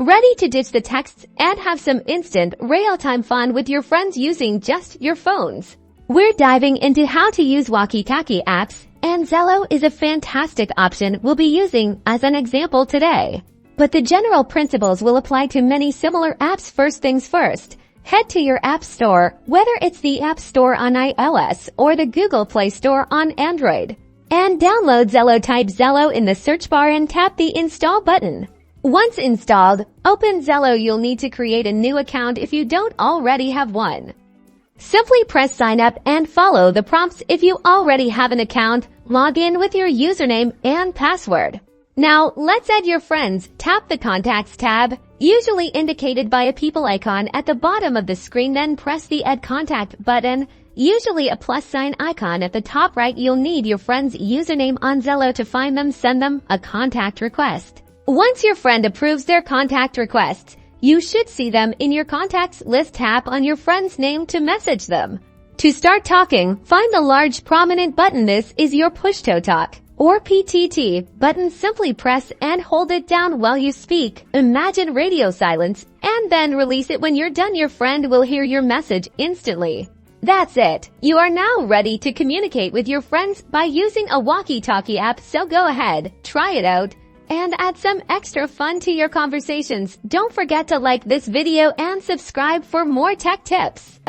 Ready to ditch the texts and have some instant, real-time fun with your friends using just your phones? We're diving into how to use walkie-talkie apps, and Zello is a fantastic option we'll be using as an example today. But the general principles will apply to many similar apps. First things first, head to your App Store, whether it's the App Store on iOS or the Google Play Store on Android, and download Zello. Type Zello in the search bar and tap the Install button. Once installed, open Zello. You'll need to create a new account if you don't already have one. Simply press sign up and follow the prompts. If you already have an account, log in with your username and password. Now, let's add your friends. Tap the Contacts tab, usually indicated by a people icon at the bottom of the screen. Then press the Add Contact button, usually a plus sign icon at the top right. You'll need your friend's username on Zello to find them. Send them a contact request. Once your friend approves their contact requests, you should see them in your contacts list. Tap on your friend's name to message them. To start talking, find the large prominent button. This is your push-to-talk, or PTT, button. Simply press and hold it down while you speak. Imagine radio silence, and then release it. When you're done, your friend will hear your message instantly. That's it. You are now ready to communicate with your friends by using a walkie-talkie app. So go ahead, try it out, and add some extra fun to your conversations. Don't forget to like this video and subscribe for more tech tips.